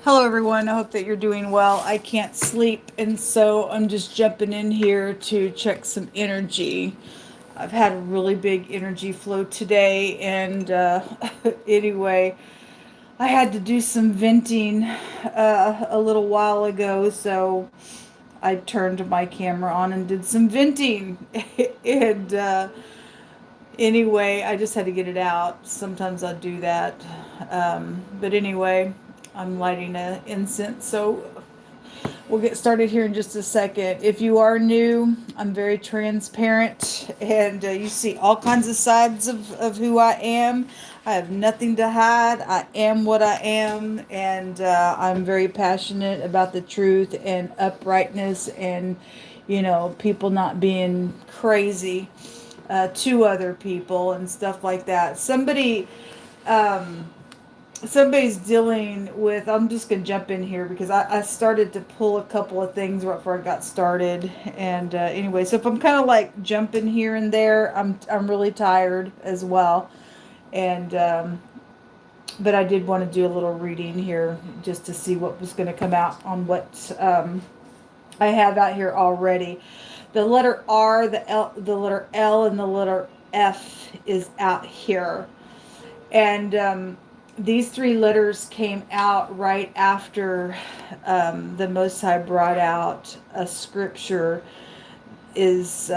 Hello, everyone. I hope that you're doing well. I can't sleep, and so I'm just jumping in here to check some energy. I've had a really big energy flow today, and anyway, I had to do some venting a little while ago, so I turned my camera on and did some venting. and anyway, I just had to get it out. Sometimes I do that. But anyway, I'm lighting a incense, so we'll get started here in just a second. If you are new, I'm very transparent, and you see all kinds of sides of who I am. I have nothing to hide. I am what I am, and I'm very passionate about the truth and uprightness, and people not being crazy to other people and stuff like that. Somebody's dealing with, I'm just gonna jump in here because I started to pull a couple of things right before I got started. And anyway, so if I'm kind of like jumping here and there, I'm really tired as well. And but I did want to do a little reading here just to see what was going to come out on what I have out here already. The letter R, the letter L, and the letter F is out here. And these three letters came out right after the Most High brought out a scripture is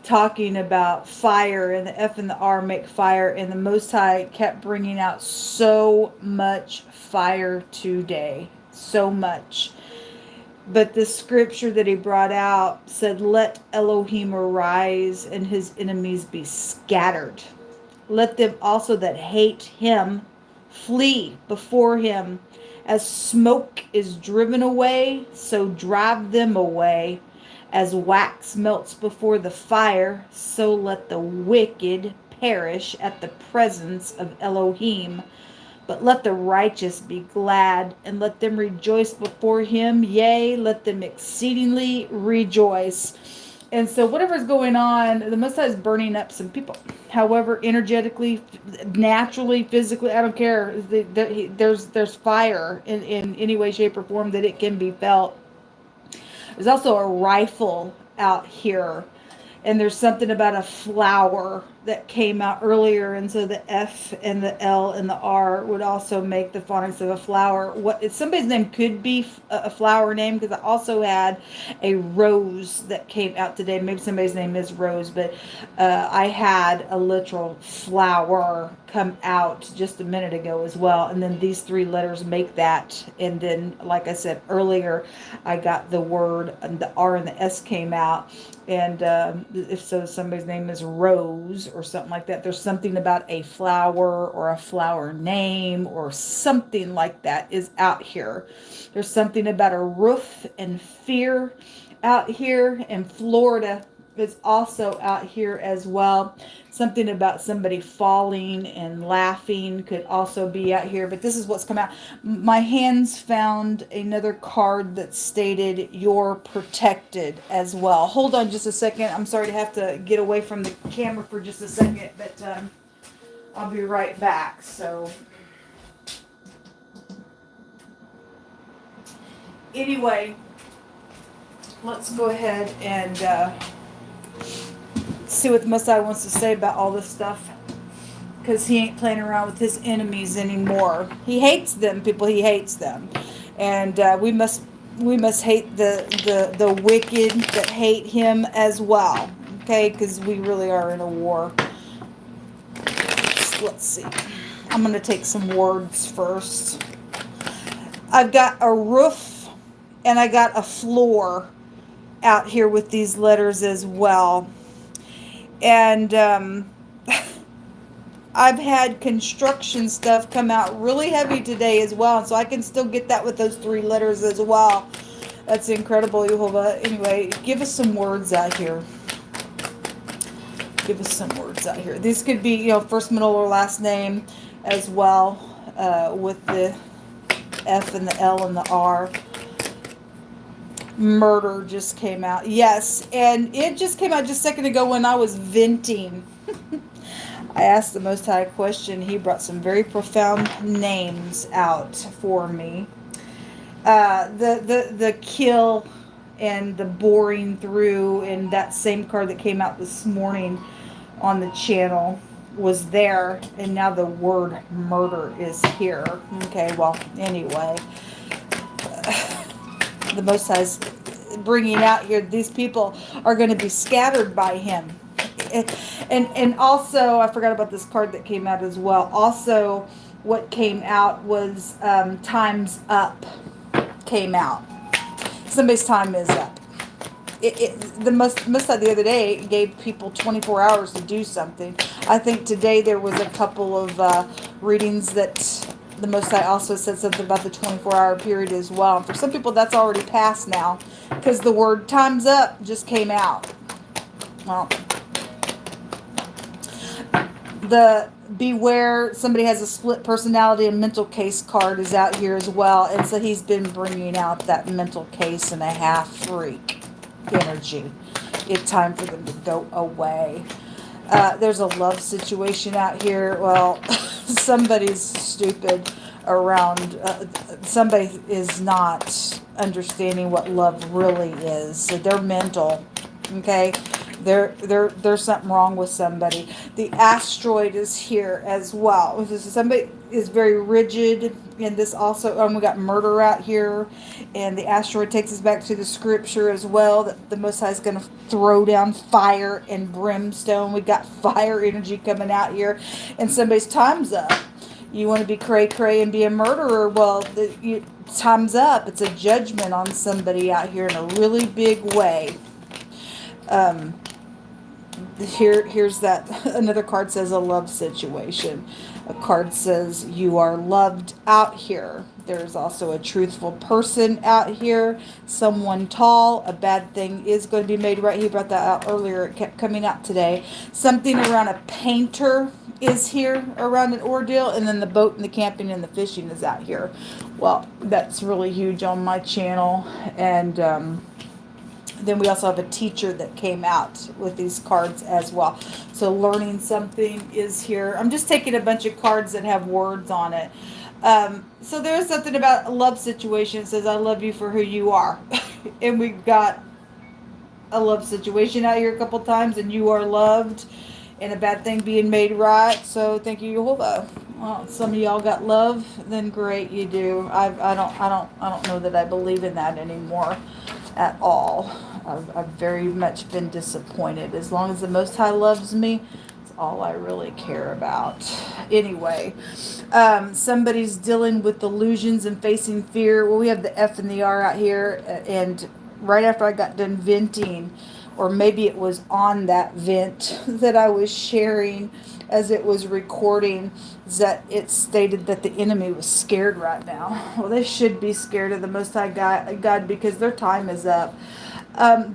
talking about fire, and the F and the R make fire, and the Most High kept bringing out so much fire today, so much. But the scripture that he brought out said, "Let Elohim arise and his enemies be scattered. Let them also that hate him flee before him. As smoke is driven away, so drive them away. As wax melts before the fire, so let the wicked perish at the presence of Elohim. But let the righteous be glad, and let them rejoice before him. Yea, let them exceedingly rejoice." And so whatever's going on, the Most High is burning up some people. However, energetically, naturally, physically, I don't care. There's fire in any way, shape, or form that it can be felt. There's also a rifle out here, and there's something about a flower that came out earlier, and so the F and the L and the R would also make the phonics of a flower. What somebody's name could be a flower name, because I also had a rose that came out today. Maybe somebody's name is Rose, but I had a literal flower come out just a minute ago as well. And then these three letters make that. And then, like I said earlier, I got the word, the R and the S came out. And if so, somebody's name is Rose or something like that. There's something about a flower or a flower name or something like that is out here. There's something about a roof and fear out here, and Florida is also out here as well. Something about somebody falling and laughing could also be out here, but this is what's come out. My hands found another card that stated "you're protected" as well. Hold on just a second. I'm sorry to have to get away from the camera for just a second, but I'll be right back. So anyway, let's go ahead and see what the Messiah wants to say about all this stuff, because he ain't playing around with his enemies anymore. He hates them, people. He hates them, and we must hate the wicked that hate him as well. Okay, because we really are in a war. Let's see. I'm gonna take some words first. I've got a roof and I got a floor out here with these letters as well. And I've had construction stuff come out really heavy today as well, so I can still get that with those three letters as well. That's incredible, Jehovah. Anyway, give us some words out here. Give us some words out here. These could be, first, middle, or last name as well, with the F and the L and the R. Murder just came out. Yes, and it just came out just a second ago when I was venting. I asked the Most High a question. He brought some very profound names out for me. The kill and the boring through, and that same card that came out this morning on the channel was there, and now the word murder is here. Okay, well, anyway, the Most High's bringing out here, these people are going to be scattered by him. And also, I forgot about this card that came out as well. Also, what came out was time's up came out. Somebody's time is up. The Most High the other day gave people 24 hours to do something. I think today there was a couple of readings that the Most High also said something about the 24-hour period as well. And for some people, that's already passed now, because the word time's up just came out. Well, the beware, somebody has a split personality and mental case card is out here as well. And so he's been bringing out that mental case and a half freak energy. It's time for them to go away. There's a love situation out here. Well, somebody's stupid around. Somebody is not understanding what love really is. So they're mental. Okay? There's something wrong with somebody. The asteroid is here as well. Somebody is very rigid, and this also, we got murder out here, and the asteroid takes us back to the scripture as well, that the Most High is going to throw down fire and brimstone. We got fire energy coming out here, and somebody's time's up. You want to be cray-cray and be a murderer, well, time's up. It's a judgment on somebody out here in a really big way. Here's that. Another card says a love situation. A card says you are loved out here. There's also a truthful person out here. Someone tall. A bad thing is going to be made right. He brought that out earlier. It kept coming out today. Something around a painter is here around an ordeal. And then the boat and the camping and the fishing is out here. Well, that's really huge on my channel. And then we also have a teacher that came out with these cards as well. So learning something is here. I'm just taking a bunch of cards that have words on it. So there's something about a love situation. It says, I love you for who you are. And we've got a love situation out here a couple times, and you are loved, and a bad thing being made right. So thank you, Jehovah. Well, some of y'all got love, then great, you do. I don't know that I believe in that anymore at all. I've very much been disappointed. As long as the Most High loves me, it's all I really care about. Anyway, somebody's dealing with illusions and facing fear. Well, we have the F and the R out here, and right after I got done venting, or maybe it was on that vent that I was sharing as it was recording, that it stated that the enemy was scared right now. Well, they should be scared of the Most High God, because their time is up.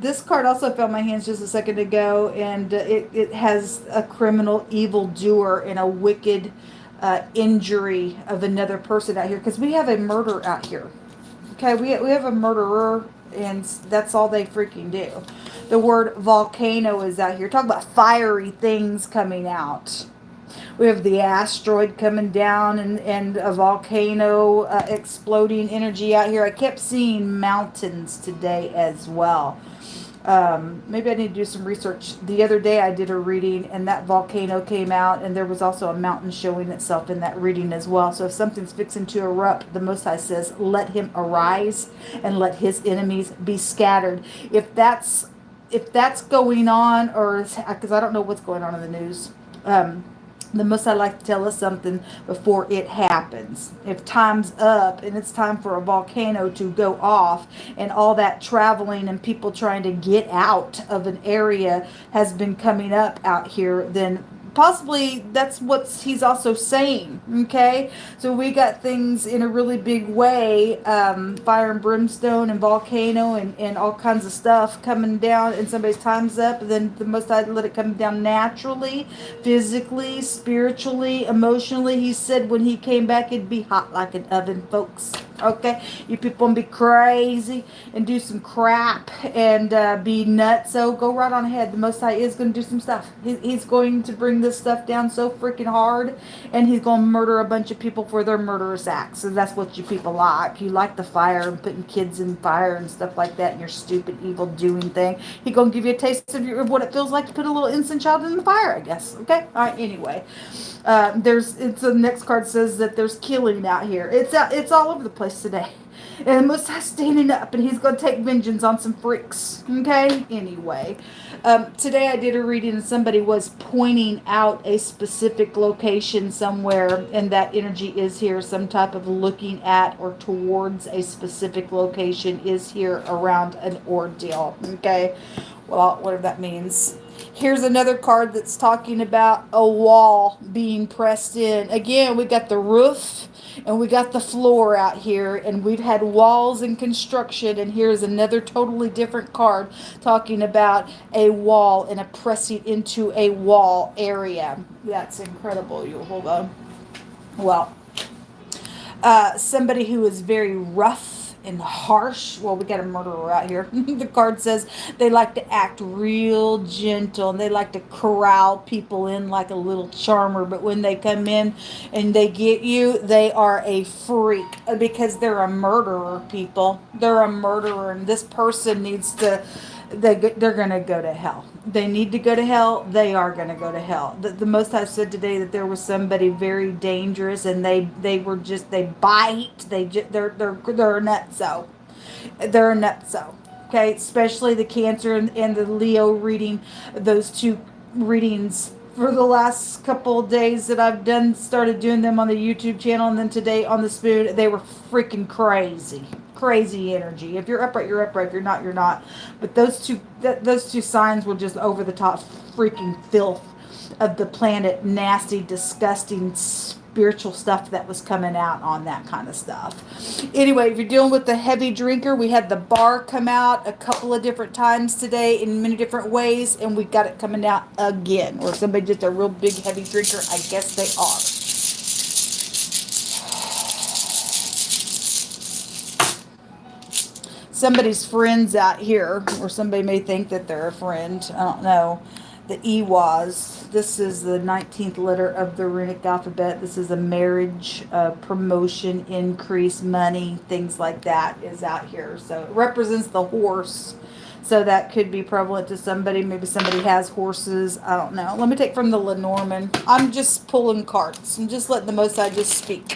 This card also fell in my hands just a second ago, and it has a criminal evildoer and a wicked injury of another person out here, because we have a murder out here. Okay, we have a murderer, and that's all they freaking do. The word volcano is out here. Talk about fiery things coming out. We have the asteroid coming down, and a volcano exploding energy out here. I kept seeing mountains today as well. Maybe I need to do some research. The other day I did a reading, and that volcano came out, and there was also a mountain showing itself in that reading as well. So if something's fixing to erupt, the Most High says, let him arise and let his enemies be scattered. If that's going on, or because I don't know what's going on in the news, the Most High like to tell us something before it happens. If time's up and it's time for a volcano to go off, and all that traveling and people trying to get out of an area has been coming up out here, then possibly that's what he's also saying. Okay, so we got things in a really big way, fire and brimstone and volcano and all kinds of stuff coming down, and somebody's time's up. And then the Most High let it come down naturally, physically, spiritually, emotionally. He said when he came back it'd be hot like an oven, folks. Okay, you people want to be crazy and do some crap and be nuts. So go right on ahead. The Most High is going to do some stuff. He's going to bring this stuff down so freaking hard, and he's going to murder a bunch of people for their murderous acts. So that's what you people like. You like the fire and putting kids in fire and stuff like that, and your stupid evil doing thing. He's going to give you a taste of what it feels like to put a little innocent child in the fire, I guess. Okay. All right. Anyway. The next card says that there's killing out here. It's all over the place today. And Most High standing up, and he's going to take vengeance on some freaks. Okay? Anyway. Today I did a reading, and somebody was pointing out a specific location somewhere, and that energy is here. Some type of looking at or towards a specific location is here around an ordeal. Okay? Well, whatever that means. Here's another card that's talking about a wall being pressed in. Again, we got the roof and we got the floor out here, and we've had walls in construction, and here's another totally different card talking about a wall and a pressing into a wall area. That's incredible. You hold on. Well, somebody who is very rough and harsh. Well, we got a murderer out here. The card says they like to act real gentle, and they like to corral people in like a little charmer, but when they come in and they get you, they are a freak because they're a murderer, people. They're a murderer, and this person needs to they're going to go to hell. They need to go to hell. They are going to go to hell. The Most High said today that there was somebody very dangerous, and they bite. They're a nutso. They're a nutso. Okay, especially the Cancer and the Leo reading. Those two readings for the last couple of days that I've started doing them on the YouTube channel, and then today on the Spoon, they were freaking crazy energy. If you're upright, you're upright. If you're not, you're not. But those two signs were just over the top freaking filth of the planet, nasty, disgusting spiritual stuff that was coming out on that kind of stuff. Anyway, if you're dealing with the heavy drinker, we had the bar come out a couple of different times today in many different ways, and we got it coming out again. Or somebody just a real big heavy drinker, I guess they are. Somebody's friends out here, or somebody may think that they're a friend. I don't know. The EWAs. This is the 19th letter of the runic alphabet. This is a marriage, promotion, increase, money, things like that is out here. So it represents the horse. So that could be prevalent to somebody. Maybe somebody has horses. I don't know. Let me take from the Lenormand. I'm just pulling cards. I'm just letting the Most High just speak.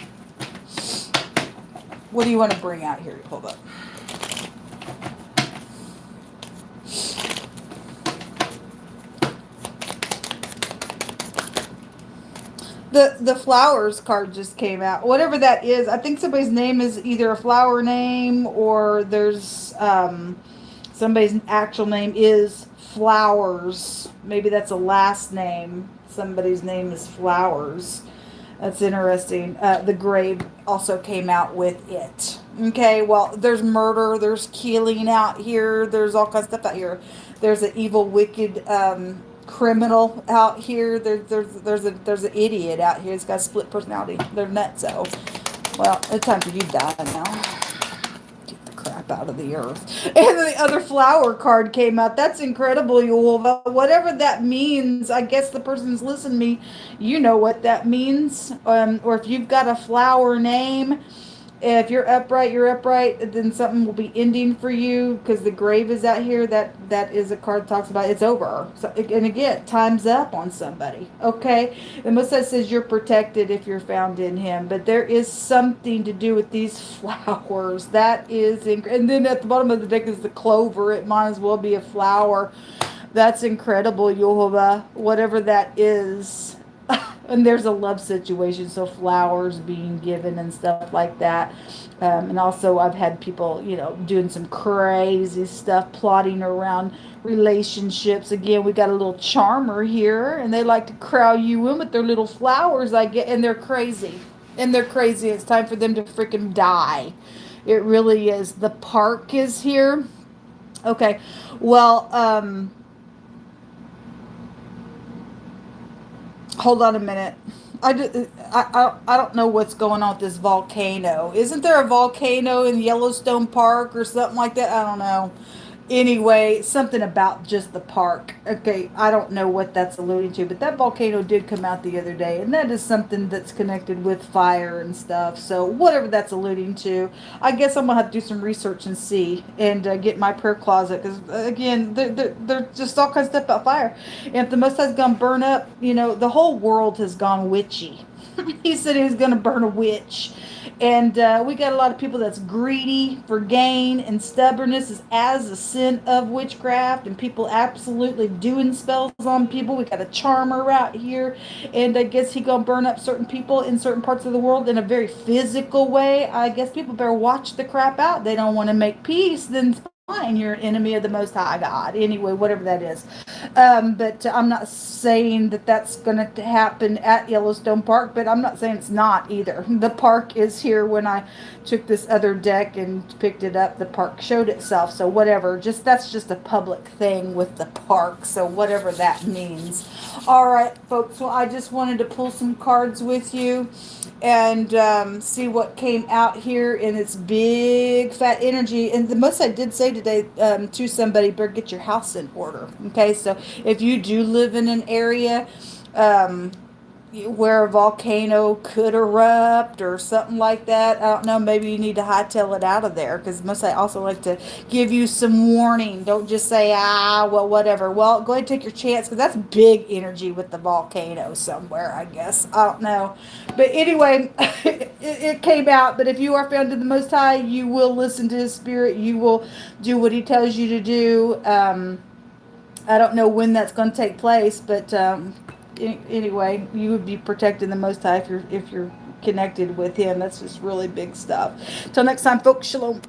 What do you want to bring out here? Hold up. The flowers card just came out. Whatever that is, I think somebody's name is either a flower name, or there's somebody's actual name is Flowers. Maybe that's a last name. Somebody's name is Flowers. That's interesting. The grave also came out with it. Okay, well, there's murder, there's killing out here, there's all kinds of stuff out here. There's an evil, wicked criminal out here. There's an idiot out here. It's got a split personality. They're nutso. Well, it's time for you to die now. Get the crap out of the earth. And then the other flower card came out. That's incredible, Yehovah. Whatever that means, I guess the person's listening to me, you know what that means. Or if you've got a flower name, if you're upright, then something will be ending for you, because the grave is out here. That is a card that talks about it's over. So, and again, time's up on somebody. Okay? The Most High says you're protected if you're found in him. But there is something to do with these flowers. That is and then at the bottom of the deck is the clover. It might as well be a flower. That's incredible, Yehovah. Whatever that is. And there's a love situation, so flowers being given and stuff like that. And also I've had people, doing some crazy stuff, plotting around relationships. Again, we got a little charmer here, and they like to crowd you in with their little flowers, and they're crazy. It's time for them to freaking die. It really is. The park is here. Okay. Well, hold on a minute. I don't know what's going on with this volcano. Isn't there a volcano in Yellowstone Park or something like that? I don't know. Anyway, something about just the park. Okay, I don't know what that's alluding to, but that volcano did come out the other day, and that is something that's connected with fire and stuff. So whatever that's alluding to, I guess I'm gonna have to do some research and see, and get my prayer closet, because again, they're just all kinds of stuff about fire. And if the Most High's gonna burn up, the whole world has gone witchy. He said he was gonna burn a witch. And we got a lot of people that's greedy for gain, and stubbornness is as a sin of witchcraft, and people absolutely doing spells on people. We got a charmer out here, and I guess he gonna burn up certain people in certain parts of the world in a very physical way. I guess people better watch the crap out. They don't want to make peace, then fine, you're an enemy of the Most High God. Anyway, whatever that is. But I'm not saying that that's going to happen at Yellowstone Park, but I'm not saying it's not either. The park is here. When I took this other deck and picked it up, the park showed itself. So whatever, that's just a public thing with the park. So whatever that means. All right, folks. Well, I just wanted to pull some cards with you and see what came out here in its big fat energy. And the most I did say today to somebody, better get your house in order. Okay, so if you do live in an area um, where a volcano could erupt or something like that, I don't know, maybe you need to hightail it out of there, because most I also like to give you some warning. Don't just say, well, whatever. Well, go ahead and take your chance, because that's big energy with the volcano somewhere, I guess. I don't know. But anyway, it came out. But if you are found in the Most High, you will listen to His Spirit. You will do what He tells you to do. I don't know when that's going to take place, but anyway, you would be protecting the Most High if you're connected with Him. That's just really big stuff. Till next time, folks. Shalom.